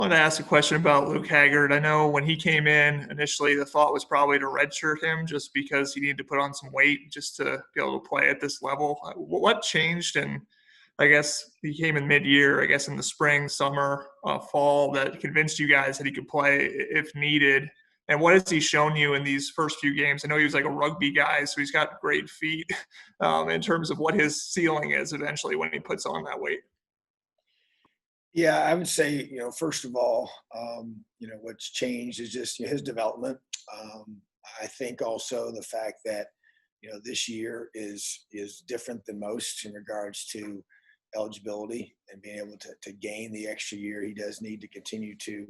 I wanted to ask a question about Luke Haggard. I know when he came in initially, the thought was probably to redshirt him just because he needed to put on some weight just to be able to play at this level. What changed? And I guess he came in mid-year, I guess in the spring, summer, fall, that convinced you guys that he could play if needed. And what has he shown you in these first few games? I know he was like a rugby guy, so he's got great feet in terms of what his ceiling is eventually when he puts on that weight. Yeah, I would say, first of all, what's changed is just his development. I think also the fact that, this year is different than most in regards to eligibility and being able to gain the extra year. He does need to continue to,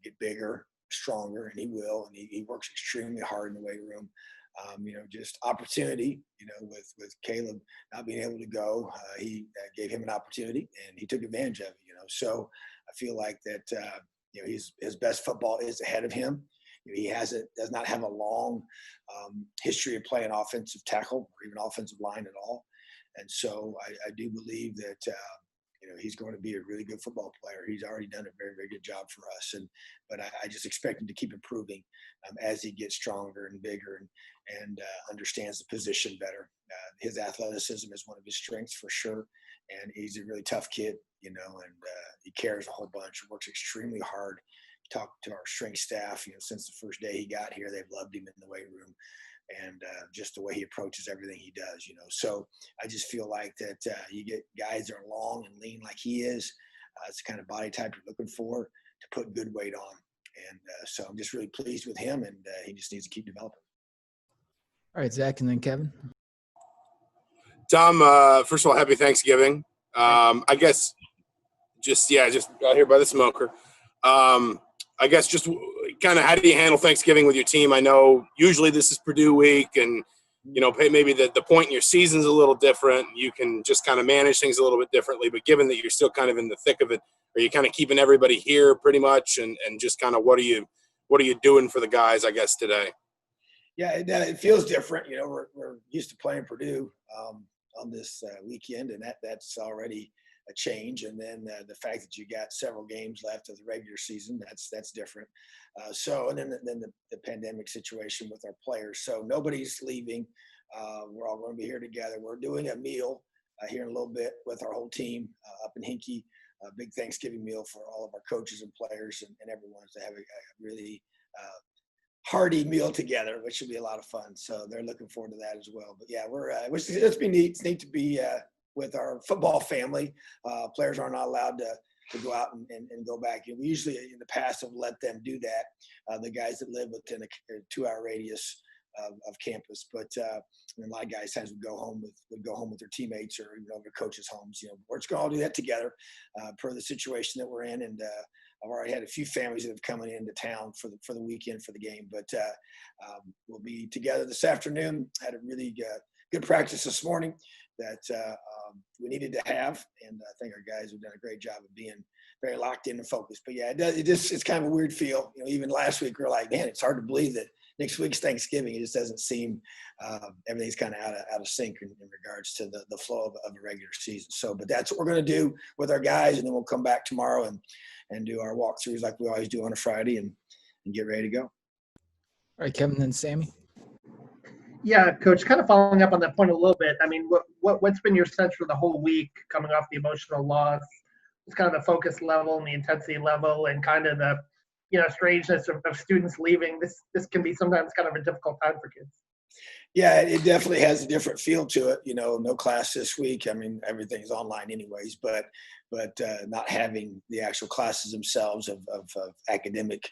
get bigger, stronger, and he will. And he works extremely hard in the weight room. Just opportunity, with Caleb not being able to go, he gave him an opportunity and he took advantage of it, So I feel like that, his best football is ahead of him. He does not have a long history of playing offensive tackle or even offensive line at all. And so I do believe that, he's going to be a really good football player. He's already done a very, very good job for us. But I just expect him to keep improving as he gets stronger and bigger and understands the position better. His athleticism is one of his strengths for sure. And he's a really tough kid, and he cares a whole bunch, works extremely hard. Talked to our strength staff, since the first day he got here, they've loved him in the weight room. And just the way he approaches everything he does, So I just feel like that you get guys that are long and lean like he is. It's the kind of body type you're looking for to put good weight on. And so I'm just really pleased with him, and he just needs to keep developing. All right, Zach, and then Kevin. Tom, first of all, happy Thanksgiving. I guess just out here by the smoker. I guess just kind of how do you handle Thanksgiving with your team? I know usually this is Purdue week and, maybe the point in your season's a little different. You can just kind of manage things a little bit differently. But given that you're still kind of in the thick of it, are you kind of keeping everybody here pretty much? And just kind of what are you doing for the guys, I guess, today? Yeah, it feels different. We're used to playing Purdue on this weekend, and that's already – a change. And then the fact that you got several games left of the regular season, that's different. And then the pandemic situation with our players. So nobody's leaving. We're all going to be here together. We're doing a meal here in a little bit with our whole team up in Hinkie, a big Thanksgiving meal for all of our coaches and players and everyone to have a really hearty meal together, which should be a lot of fun. So they're looking forward to that as well. But yeah, it's been neat. It's neat to be with our football family. Players are not allowed to go out and go back. And we usually in the past have let them do that, the guys that live within a 2-hour radius of campus. But a lot of guys sometimes would go home with their teammates or their coaches' homes. We're just going to all do that together per the situation that we're in. And I've already had a few families that have come into town for the weekend for the game. But we'll be together this afternoon. Had a really good practice this morning that we needed to have, and I think our guys have done a great job of being very locked in and focused. But yeah, it's kind of a weird feel. Even last week we were like, man, it's hard to believe that next week's Thanksgiving. It just doesn't seem everything's kind of out of sync in regards to the flow of a regular season. So, but that's what we're going to do with our guys, and then we'll come back tomorrow and do our walkthroughs like we always do on a Friday and get ready to go. All right, Kevin and Sammy. Yeah, Coach, kind of following up on that point a little bit. I mean, what's been your sense for the whole week coming off the emotional loss? It's kind of the focus level and the intensity level and kind of the, strangeness of students leaving. This can be sometimes kind of a difficult time for kids. Yeah, it definitely has a different feel to it. No class this week. I mean, everything's online anyways, but not having the actual classes themselves of academic,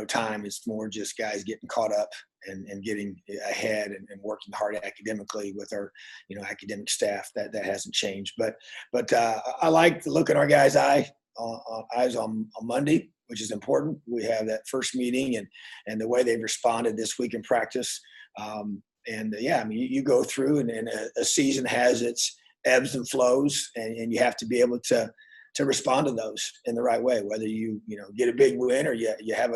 time. It's more just guys getting caught up and getting ahead and working hard academically with our, academic staff. That hasn't changed. But I like to look at our guys' eyes on Monday, which is important. We have that first meeting and the way they've responded this week in practice. You go through and a season has its ebbs and flows, and you have to be able to respond to those in the right way, whether you get a big win or you have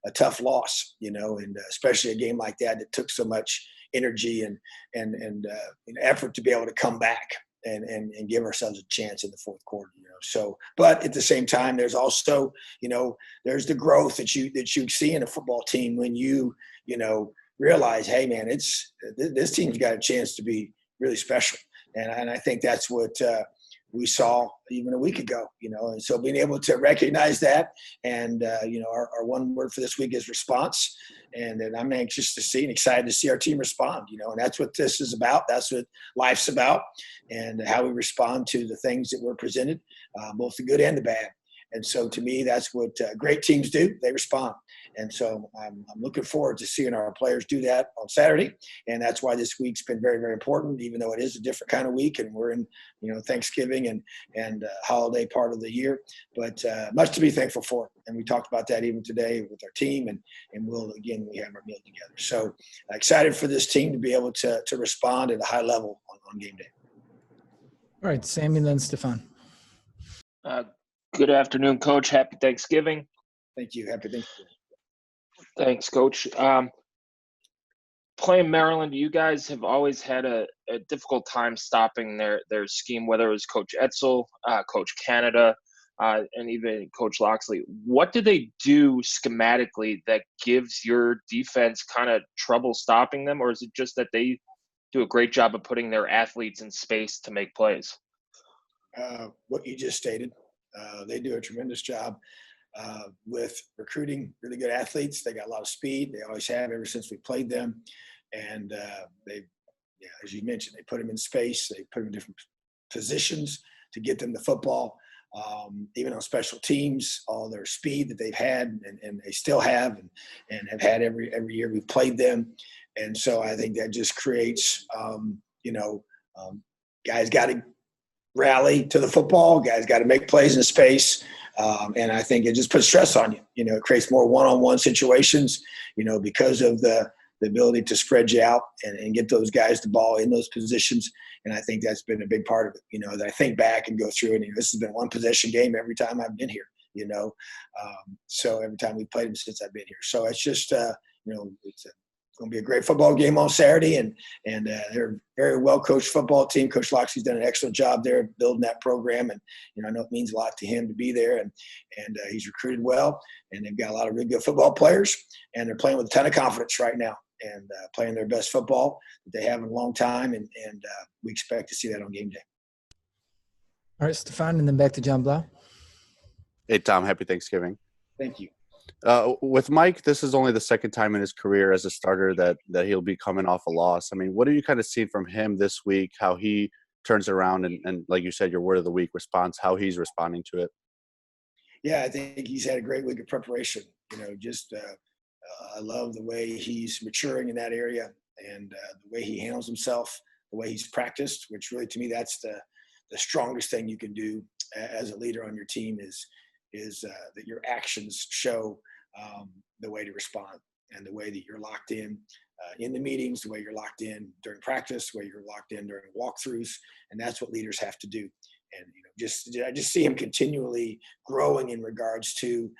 a tough loss, and especially a game like that took so much energy and effort to be able to come back. and give ourselves a chance in the fourth quarter. So, but at the same time, there's also, there's the growth that you see in a football team when you realize, hey man, this team's got a chance to be really special. And I think that's what we saw even a week ago, and so being able to recognize that and, our one word for this week is response. And then I'm anxious to see and excited to see our team respond, and that's what this is about. That's what life's about, and how we respond to the things that we're presented, both the good and the bad. And so to me, that's what great teams do. They respond. And so I'm looking forward to seeing our players do that on Saturday. And that's why this week's been very, very important, even though it is a different kind of week and we're in, Thanksgiving and holiday part of the year. But much to be thankful for. And we talked about that even today with our team. And we have our meal together. So excited for this team to be able to respond at a high level on game day. All right, Sammy, and then Stefan. Good afternoon, Coach. Happy Thanksgiving. Thank you. Happy Thanksgiving. Thanks, Coach. Playing Maryland, you guys have always had a difficult time stopping their scheme, whether it was Coach Etzel, Coach Canada, and even Coach Loxley. What do they do schematically that gives your defense kind of trouble stopping them, or is it just that they do a great job of putting their athletes in space to make plays? What you just stated. They do a tremendous job with recruiting really good athletes. They got a lot of speed. They always have ever since we played them. And as you mentioned, they put them in space. They put them in different positions to get them the football. Even on special teams, all their speed that they've had and they still have and have had every year we've played them. And so I think that just creates, guys got to rally to the football. Guys got to make plays in space. And I think it just puts stress on you. It creates more one-on-one situations, because of the ability to spread you out and get those guys the ball in those positions. And I think that's been a big part of it, that I think back and go through it. This has been one possession game every time I've been here, so every time we've played them since I've been here. So it's just, it's going to be a great football game on Saturday, and they're a very well-coached football team. Coach Loxley's done an excellent job there building that program, and I know it means a lot to him to be there, and he's recruited well, and they've got a lot of really good football players, and they're playing with a ton of confidence right now, and playing their best football that they have in a long time, and we expect to see that on game day. All right, Stefan, and then back to John Blau. Hey, Tom, happy Thanksgiving. Thank you. With Mike, this is only the second time in his career as a starter that he'll be coming off a loss. I mean, what are you kind of seeing from him this week, how he turns around and like you said, your word of the week response, how he's responding to it? Yeah, I think he's had a great week of preparation. I love the way he's maturing in that area and the way he handles himself, the way he's practiced, which really to me that's the strongest thing you can do as a leader on your team is that your actions show the way to respond and the way that you're locked in the meetings, the way you're locked in during practice, the way you're locked in during walkthroughs, and that's what leaders have to do. And I just see him continually growing in regards to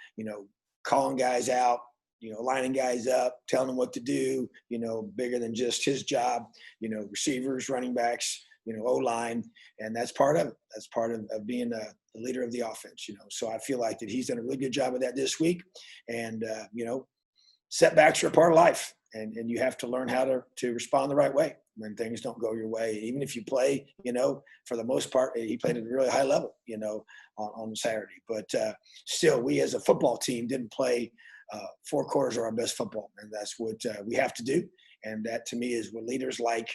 calling guys out, lining guys up, telling them what to do, bigger than just his job, receivers, running backs, O-line, and that's part of it. That's part of being the leader of the offense, So I feel like that he's done a really good job of that this week. And, setbacks are a part of life, and you have to learn how to respond the right way when things don't go your way. Even if you play, for the most part, he played at a really high level, on Saturday. But still, we as a football team didn't play 4 quarters of our best football, and that's what we have to do. And that to me is what leaders like,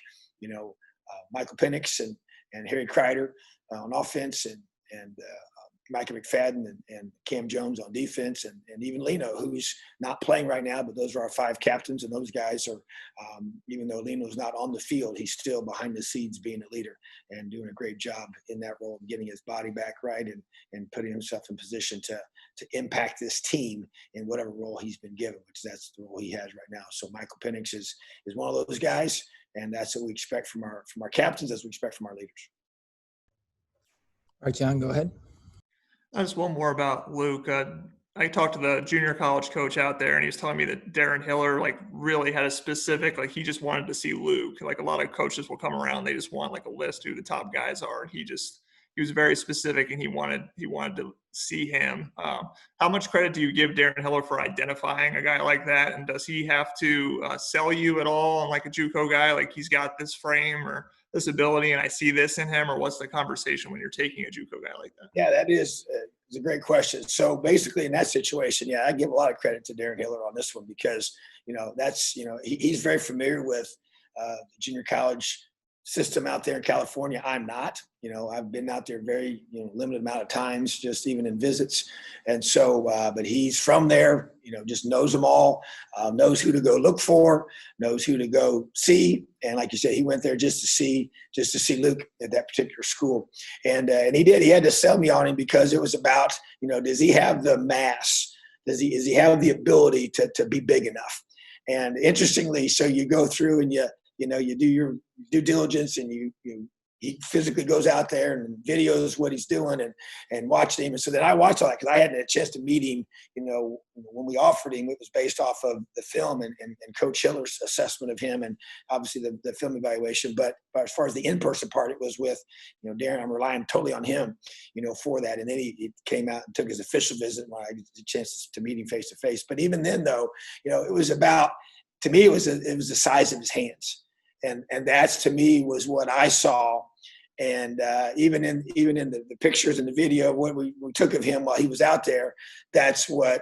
Michael Penix and Harry Kreider on offense, and Micah McFadden and Cam Jones on defense, and even Leno, who's not playing right now, but those are our 5 captains, and those guys are, even though Leno's not on the field, he's still behind the scenes being a leader and doing a great job in that role, getting his body back right and putting himself in position to impact this team in whatever role he's been given, which that's the role he has right now. So Michael Penix is one of those guys, and that's what we expect from our captains, as we expect from our leaders. All right, John, go ahead. Just one more about Luke. I talked to the junior college coach out there, and he was telling me that Darren Hiller like really had a specific, like he just wanted to see Luke. Like a lot of coaches will come around, they just want like a list who the top guys are. And he was very specific, and he wanted to see him. How much credit do you give Darren Hiller for identifying a guy like that? And does he have to sell you at all on like a JUCO guy? Like he's got this frame or this ability, and I see this in him, or what's the conversation when you're taking a JUCO guy like that? Yeah, that is it's a great question. So basically, in that situation, yeah, I give a lot of credit to Darren Hiller on this one because that's he's very familiar with the junior college system out there in California. I'm not. I've been out there very limited amount of times, just even in visits, and so but he's from there. Just knows them all, knows who to go look for, knows who to go see, and like you said, he went there just to see Luke at that particular school, and he did. He had to sell me on him because it was about does he have the mass? Does he have the ability to be big enough? And interestingly, so you go through and you do your due diligence, and he physically goes out there and videos what he's doing and watched him. And so then I watched all that because I hadn't had a chance to meet him. When we offered him, it was based off of the film and Coach Hiller's assessment of him, and obviously the film evaluation. But as far as the in-person part, it was with Darren. I'm relying totally on him, for that. And then he came out and took his official visit when I had the chance to meet him face to face. But even then, though, it was about, to me, it was the size of his hands. And that's, to me, was what I saw. And even in the pictures and the video, what we took of him while he was out there, that's what,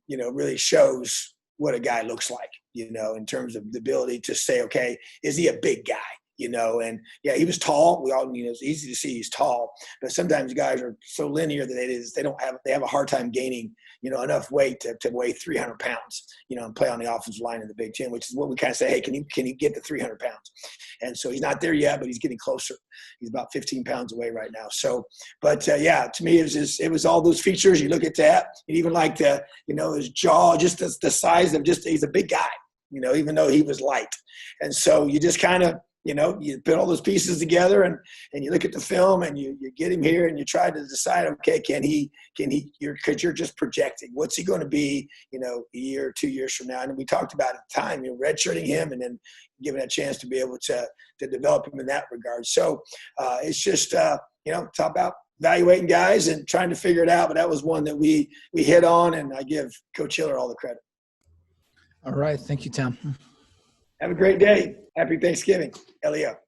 really shows what a guy looks like, in terms of the ability to say, okay, is he a big guy? And yeah, he was tall. We all, it's easy to see he's tall, but sometimes guys are so linear that they have a hard time gaining, enough weight to weigh 300 pounds, and play on the offensive line in the Big Ten, which is what we kind of say, hey, can he get to 300 pounds? And so he's not there yet, but he's getting closer. He's about 15 pounds away right now. So, but yeah, to me, it was all those features. You look at that, and even like his jaw, just the size of he's a big guy, even though he was light. And so you just kind of, you put all those pieces together and you look at the film and you get him here and you try to decide, okay, because you're just projecting. What's he going to be, a year or 2 years from now? And we talked about at the time, redshirting him and then giving a chance to be able to develop him in that regard. So it's just, it's about evaluating guys and trying to figure it out. But that was one that we hit on, and I give Coach Hiller all the credit. All right. Thank you, Tom. Have a great day. Happy Thanksgiving. Elio.